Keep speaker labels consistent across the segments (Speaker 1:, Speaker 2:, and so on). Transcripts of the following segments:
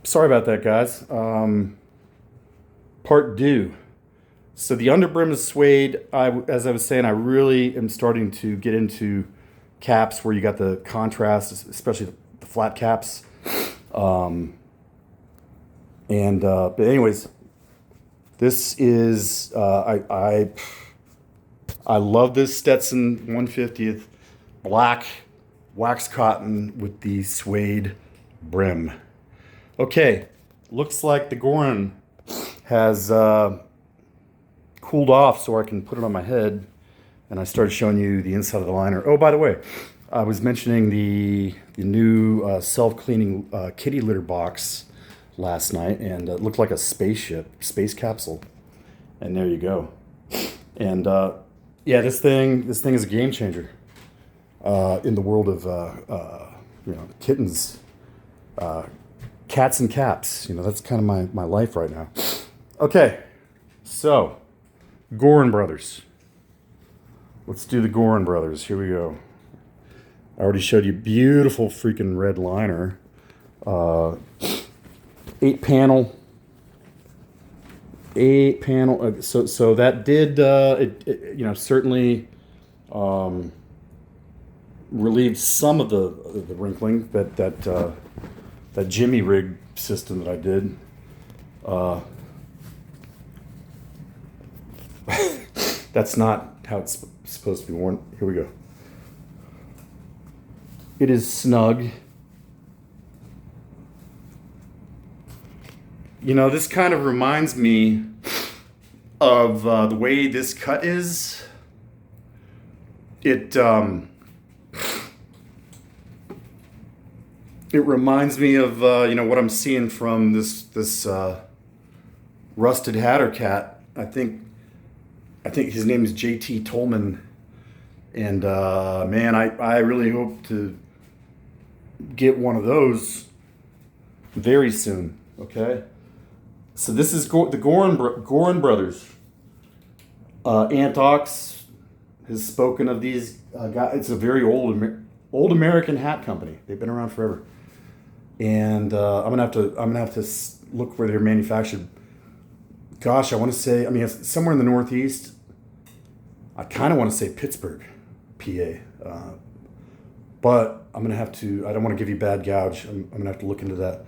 Speaker 1: Sorry about that, guys. Part due. So the underbrim is suede. As I was saying, I really am starting to get into caps where you got the contrast, especially the flat caps. But anyways, this is I love this Stetson 150th black wax cotton with the suede brim. Okay, looks like the Goran has cooled off so I can put it on my head, and I started showing you the inside of the liner. Oh, by the way, I was mentioning the new self-cleaning kitty litter box last night, and it looked like a space capsule. And there you go. And yeah, this thing is a game changer in the world of kittens, cats and caps. That's kind of my life right now. Okay, so Goran Brothers. Let's do the Goran Brothers. Here we go. I already showed you beautiful freaking red liner. 8 panel. So that did certainly relieved some of the wrinkling that Jimmy rig system that I did. That's not how it's supposed to be worn. Here we go. It is snug. This kind of reminds me of the way this cut is. It reminds me of what I'm seeing from this rusted hatter cat. I think his name is JT Tolman, and man, I really hope to get one of those very soon. Okay. So this is the Goran Brothers. Antox has spoken of these guys. It's a very old American hat company. They've been around forever, and I'm gonna have to look where they're manufactured. Gosh, I want to say, it's somewhere in the Northeast. I kind of want to say Pittsburgh, PA, but I'm gonna have to. I don't want to give you bad gouge. I'm gonna have to look into that.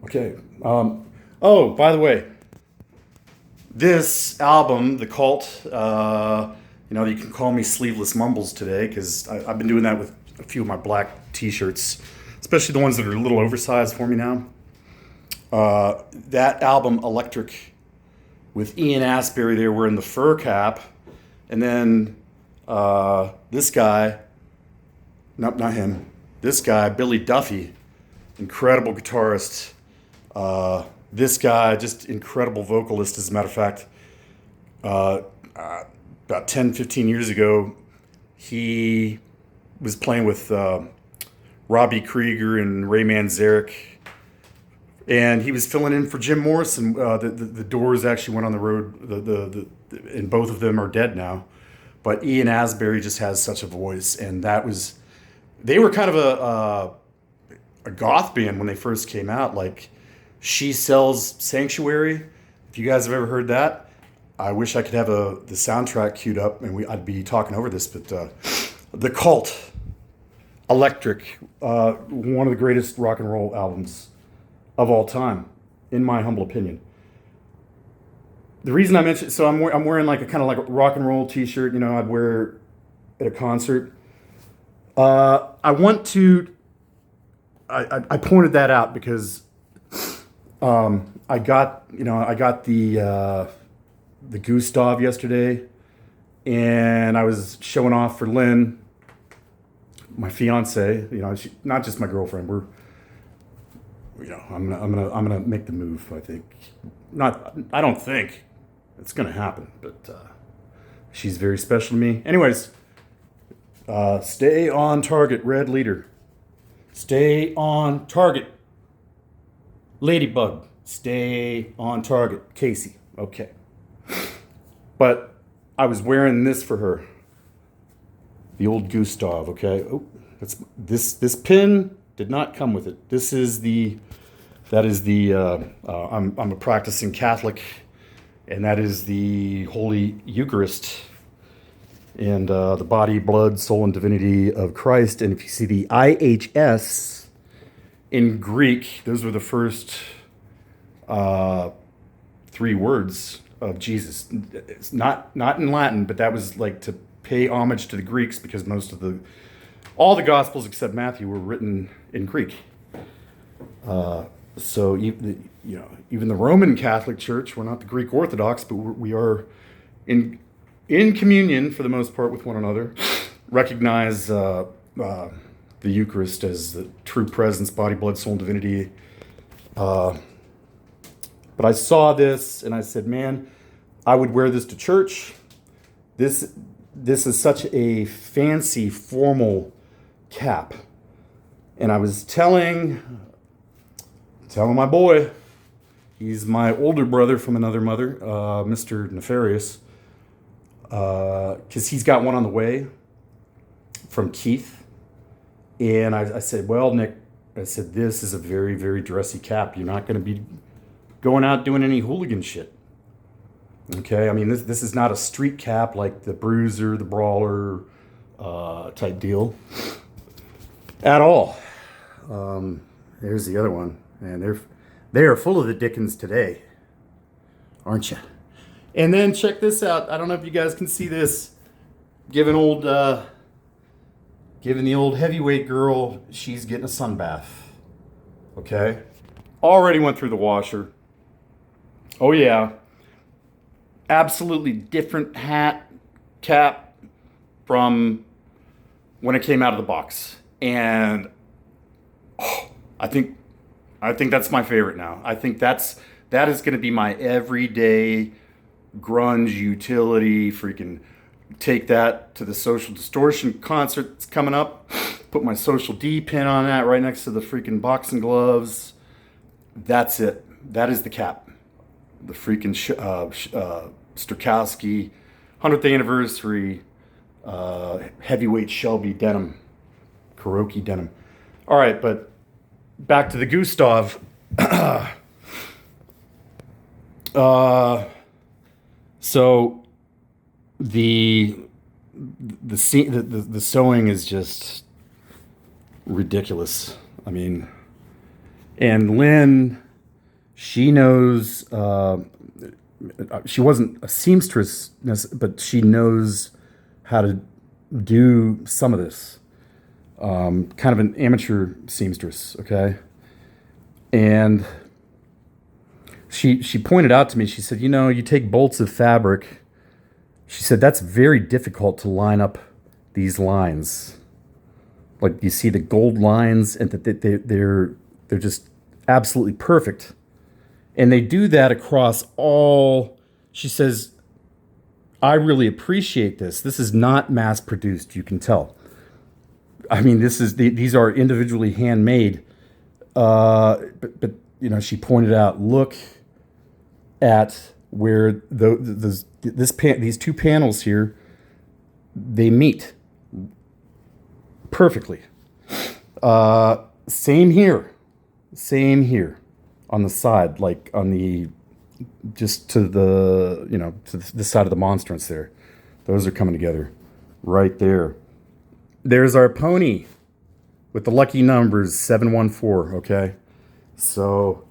Speaker 1: Okay. Oh, by the way, this album, The Cult, you can call me Sleeveless Mumbles today because I've been doing that with a few of my black t-shirts, especially the ones that are a little oversized for me now. That album, Electric, with Ian Astbury there wearing the fur cap, and then this guy, nope, not him, this guy, Billy Duffy, incredible guitarist. This guy, just incredible vocalist, as a matter of fact. About 10, 15 years ago, he was playing with Robbie Krieger and Ray Manzarek, and he was filling in for Jim Morrison. The Doors actually went on the road, and both of them are dead now. But Ian Astbury just has such a voice, and they were kind of a goth band when they first came out, like She Sells Sanctuary. If you guys have ever heard that, I wish I could have the soundtrack queued up and I'd be talking over this. But The Cult, Electric, one of the greatest rock and roll albums of all time, in my humble opinion. The reason I mentioned, so I'm wearing like a kind of like a rock and roll t-shirt, I'd wear at a concert. I pointed that out because I got the Gustav yesterday, and I was showing off for Lynn, my fiance. Not just my girlfriend. I'm gonna make the move. I think. I don't think it's gonna happen, but she's very special to me. Anyways, stay on target, Red Leader. Stay on target, Ladybug. Stay on target, Casey. Okay. But I was wearing this for her. The old Gustav, okay? Oh, this pin Did not come with it. I'm a practicing Catholic, and that is the Holy Eucharist and the body, blood, soul, and divinity of Christ. And if you see the IHS in Greek, those were the first 3 words of Jesus. It's not in Latin, but that was like to pay homage to the Greeks, because all the Gospels except Matthew were written in Greek. So even the Roman Catholic Church, we're not the Greek Orthodox, but we are in communion for the most part with one another. Recognize the Eucharist as the true presence, body, blood, soul, and divinity. But I saw this and I said, man, I would wear this to church. This is such a fancy, formal cap. And I was telling my boy, he's my older brother from another mother, Mr. Nefarious, because he's got one on the way from Keith. And I said, well, Nick, this is a very, very dressy cap. You're not going to be going out doing any hooligan shit. Okay, I mean, this is not a street cap like the Bruiser, the Brawler type deal at all. There's the other one, and they are full of the Dickens today, aren't you? And then check this out. I don't know if you guys can see this. Giving the old heavyweight girl, she's getting a sun bath. Okay, already went through the washer. Oh yeah. Absolutely different cap from when it came out of the box. And I think that's my favorite now. I think that is going to be my everyday grunge utility. Freaking take that to the Social Distortion concert that's coming up. Put my Social D pin on that right next to the freaking boxing gloves. That's it. That is the cap. The freaking Sterkowski 100th anniversary heavyweight Shelby denim, Kuroki denim. All right, but back to the Gustav. So the sewing is just ridiculous. I mean, and Lynn, she knows. She wasn't a seamstress, but she knows how to do some of this. Kind of an amateur seamstress, okay? And she pointed out to me, she said, you take bolts of fabric. She said, that's very difficult to line up these lines. Like you see the gold lines, and that they're just absolutely perfect. And they do that across all. She says, I really appreciate this. This is not mass produced, you can tell. I mean, these are individually handmade. But she pointed out, look at where these 2 panels here, they meet perfectly. Same here. On the side, like on the, just to the, to the side of the monstrance there. Those are coming together right there. There's our pony with the lucky numbers 714, okay? So